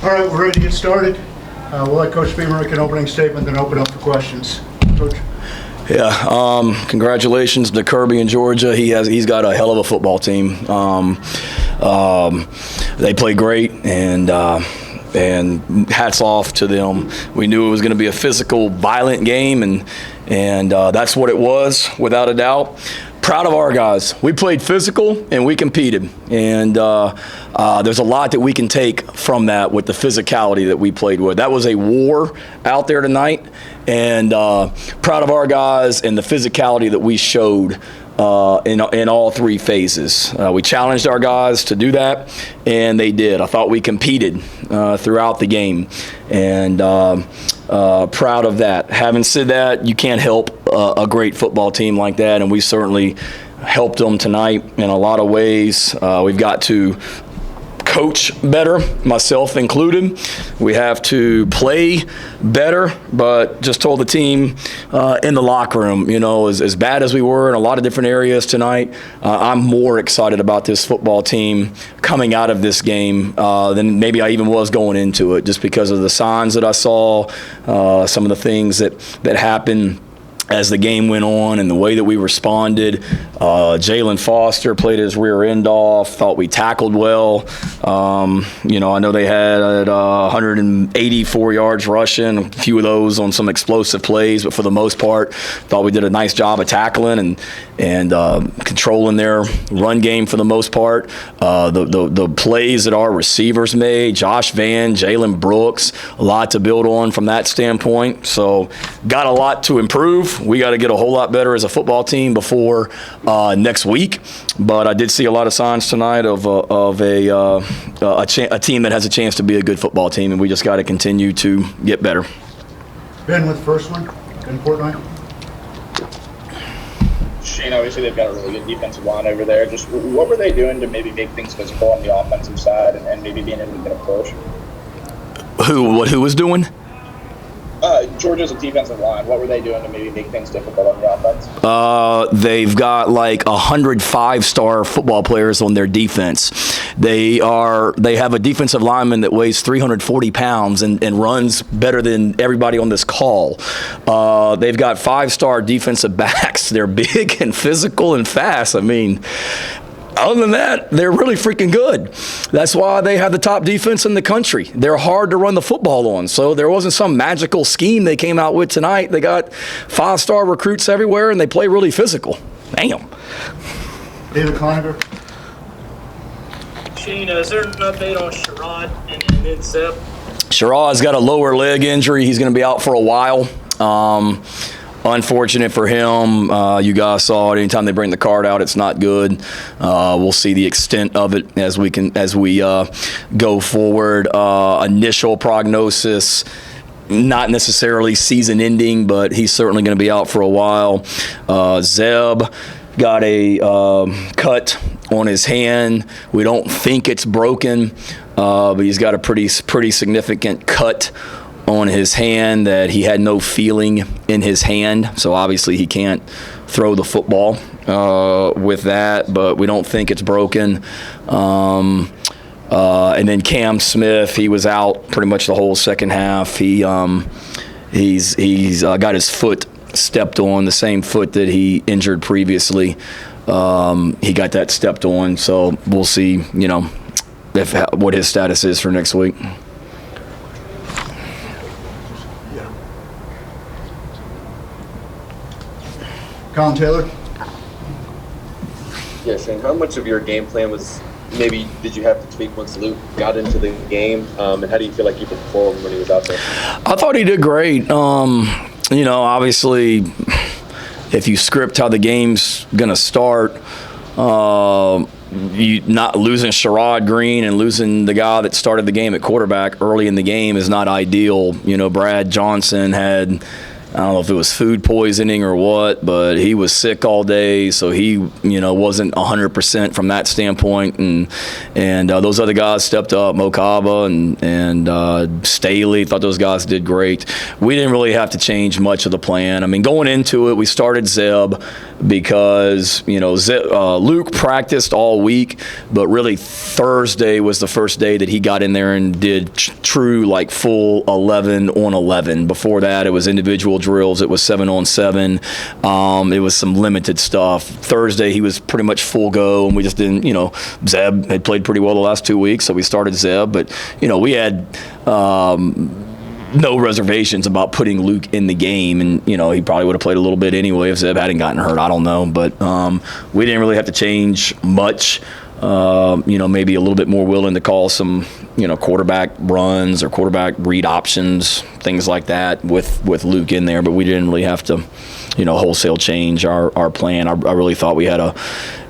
All right, we're ready to get started. We'll let Coach Beamer make an opening statement, then open up for questions. Coach. Yeah, congratulations to Kirby in Georgia. He's got a hell of a football team. They play great, and hats off to them. We knew it was going to be a physical, violent game, and that's what it was, without a doubt. Proud of our guys. We played physical and we competed, and there's a lot that we can take from that with the physicality that we played with. That was a war out there tonight, and proud of our guys and the physicality that we showed in all three phases. We challenged our guys to do that, and they did. I thought we competed throughout the game, and proud of that. Having said that, you can't help a great football team like that, and we certainly helped them tonight in a lot of ways. We've got to coach better, myself included. We have to play better, but just told the team in the locker room, as bad as we were in a lot of different areas tonight, I'm more excited about this football team coming out of this game than maybe I even was going into it, just because of the signs that I saw, some of the things that happened as the game went on and the way that we responded. Jalen Foster played his rear end off, thought we tackled well. I know they had 184 yards rushing, a few of those on some explosive plays, but for the most part, thought we did a nice job of tackling and controlling their run game for the most part. The plays that our receivers made, Josh Vann, Jalen Brooks, a lot to build on from that standpoint. So got a lot to improve. We got to get a whole lot better as a football team before next week. But I did see a lot of signs tonight of a team that has a chance to be a good football team, and we just got to continue to get better. Ben with the first one, important one. Shane, obviously they've got a really good defensive line over there. Just what were they doing to maybe make things physical on the offensive side and maybe being able to get a push? Who was doing? Georgia's defensive line. What were they doing to maybe make things difficult on the offense? They've got like 100 5-star football players on their defense. They have a defensive lineman that weighs 340 pounds and runs better than everybody on this call. They've got 5-star defensive backs. They're big and physical and fast. I mean, other than that, they're really freaking good. That's why they have the top defense in the country. They're hard to run the football on. So there wasn't some magical scheme they came out with tonight. They got 5-star recruits everywhere, and they play really physical. Damn. David Cloninger. Shane, is there an update on Sherrod and then Zeb? Sherrod's got a lower leg injury. He's going to be out for a while. Unfortunate for him. You guys saw it. Anytime they bring the card out, it's not good. We'll see the extent of it as we go forward. Initial prognosis, not necessarily season-ending, but he's certainly going to be out for a while. Zeb got a cut on his hand. We don't think it's broken, but he's got a pretty significant cut on his hand that he had no feeling in his hand, so obviously he can't throw the football with that, but we don't think it's broken. And then Cam Smith, he was out pretty much the whole second half. He's got his foot stepped on, the same foot that he injured previously. He got that stepped on, so we'll see, what his status is for next week. Colin Taylor. Yeah, Shane, how much of your game plan was maybe did you have to tweak once Luke got into the game, and how do you feel like he performed when he was out there? I thought he did great. Obviously, if you script how the game's going to start, you not losing Sherrod Green and losing the guy that started the game at quarterback early in the game is not ideal. Brad Johnson had I don't know if it was food poisoning or what, but he was sick all day, so he, wasn't 100% from that standpoint. And those other guys stepped up, Mokaba and Staley. Thought those guys did great. We didn't really have to change much of the plan. I mean, going into it, we started Zeb because Luke practiced all week, but really Thursday was the first day that he got in there and did true full 11 on 11. Before that, it was individual drills. It was 7 on 7. It was some limited stuff. Thursday, he was pretty much full go, and we just didn't. Zeb had played pretty well the last 2 weeks, so we started Zeb. But we had no reservations about putting Luke in the game, and he probably would have played a little bit anyway if Zeb hadn't gotten hurt. I don't know, but we didn't really have to change much. Maybe a little bit more willing to call some, quarterback runs or quarterback read options, things like that with Luke in there. But we didn't really have to, wholesale change our plan. I really thought we had a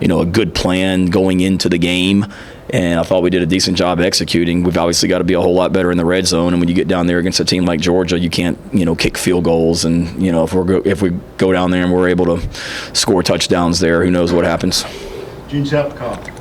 good plan going into the game. And I thought we did a decent job executing. We've obviously got to be a whole lot better in the red zone. And when you get down there against a team like Georgia, you can't, kick field goals. And if we go down there and we're able to score touchdowns there, who knows what happens. Gene Sapkov.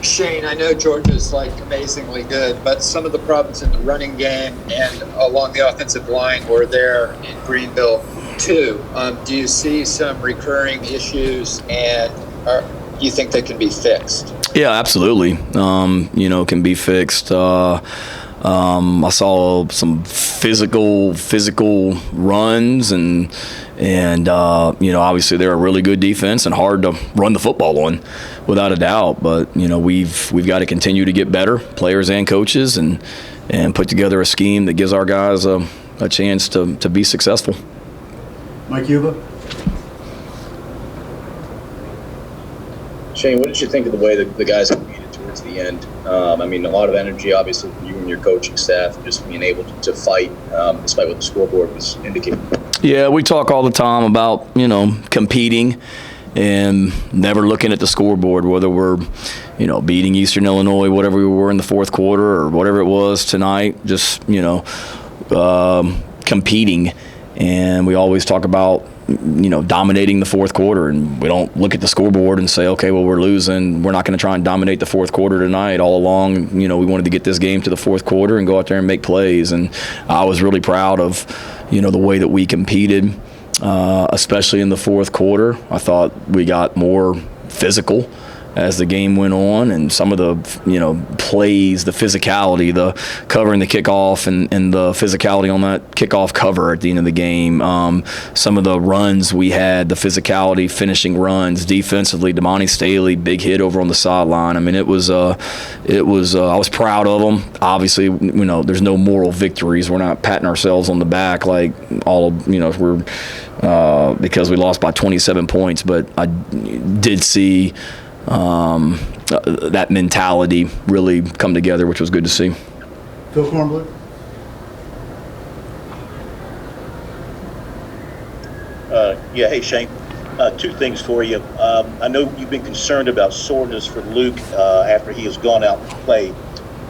Shane, I know Georgia's amazingly good, but some of the problems in the running game and along the offensive line were there in Greenville too. Do you see some recurring issues, and do you think they can be fixed? Yeah, absolutely. Can be fixed. I saw some physical runs and obviously they're a really good defense and hard to run the football on, without a doubt. But we've got to continue to get better, players and coaches, and put together a scheme that gives our guys a chance to be successful. Mike Yuba. Shane, what did you think of the way that the guys competed towards the end? A lot of energy, obviously, from you and your coaching staff, just being able to fight despite what the scoreboard was indicating. Yeah, we talk all the time about, competing and never looking at the scoreboard, whether we're, beating Eastern Illinois, whatever we were in the fourth quarter or whatever it was tonight, just, competing. And we always talk about, dominating the fourth quarter, and we don't look at the scoreboard and say, okay, well, we're losing. We're not going to try and dominate the fourth quarter tonight. All along, we wanted to get this game to the fourth quarter and go out there and make plays. And I was really proud of, the way that we competed, especially in the fourth quarter. I thought we got more physical as the game went on, and some of the plays, the physicality, the covering the kickoff and the physicality on that kickoff cover at the end of the game, some of the runs we had, the physicality, finishing runs defensively. Damani Staley, big hit over on the sideline. I was proud of them. Obviously, there's no moral victories. We're not patting ourselves on the back we're because we lost by 27 points, but I did see that mentality really come together, which was good to see. Phil Kornbluth. Hey Shane, two things for you. I know you've been concerned about soreness for Luke after he has gone out and played.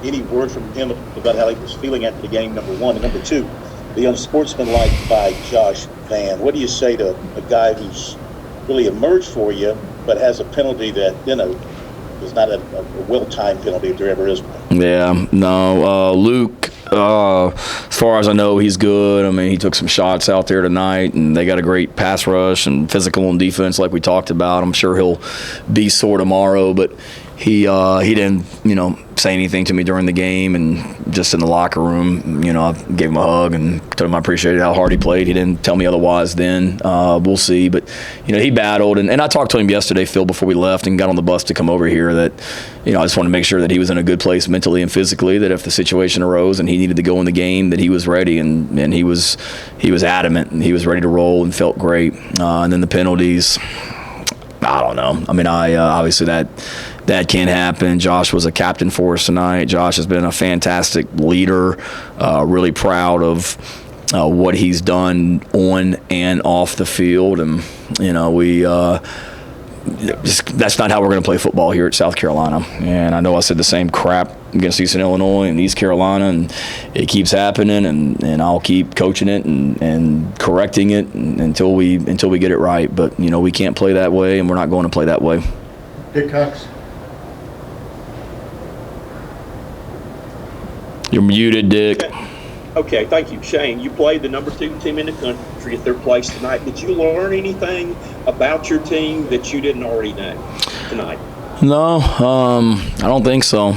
Any word from him about how he was feeling after the game, number one? And number two, the unsportsmanlike by Josh Van. What do you say to a guy who's really emerged for you, but has a penalty that, is not a well-timed penalty if there ever is one? Yeah, no. Luke, as far as I know, he's good. He took some shots out there tonight, and they got a great pass rush and physical on defense like we talked about. I'm sure he'll be sore tomorrow, but he didn't, say anything to me during the game, and just in the locker room, I gave him a hug and told him I appreciated how hard he played. He didn't tell me otherwise then. We'll see. But, he battled. And I talked to him yesterday, Phil, before we left and got on the bus to come over here, that, I just wanted to make sure that he was in a good place mentally and physically, that if the situation arose and he needed to go in the game, that he was ready. And he was adamant, and he was ready to roll and felt great. And then the penalties, I don't know. Obviously that can't happen. Josh was a captain for us tonight. Josh has been a fantastic leader. Really proud of what he's done on and off the field. And, that's not how we're going to play football here at South Carolina. And I know I said the same crap against Eastern Illinois and East Carolina, and it keeps happening, and I'll keep coaching it and correcting it until we get it right. But, we can't play that way, and we're not going to play that way. Dick Cox. You're muted, Dick. Okay, thank you. Shane, you played the number 2 team in the country at their place tonight. Did you learn anything about your team that you didn't already know tonight? No, I don't think so.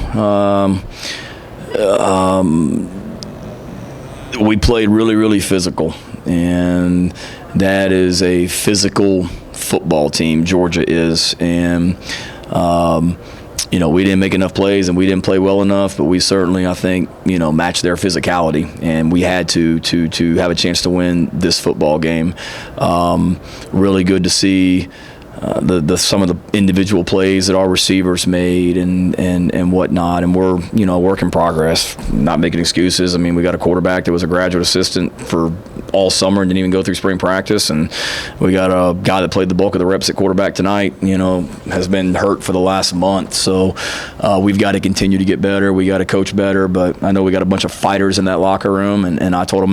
We played really, really physical, and that is a physical football team, Georgia is. And we didn't make enough plays and we didn't play well enough, but we certainly, I think, matched their physicality, and we had to have a chance to win this football game. Really good to see some of the individual plays that our receivers made and whatnot, and we're work in progress, not making excuses. I mean, we got a quarterback that was a graduate assistant for all summer and didn't even go through spring practice, and we got a guy that played the bulk of the reps at quarterback tonight, has been hurt for the last month. So we've got to continue to get better. We got to coach better, but I know we got a bunch of fighters in that locker room, and I told them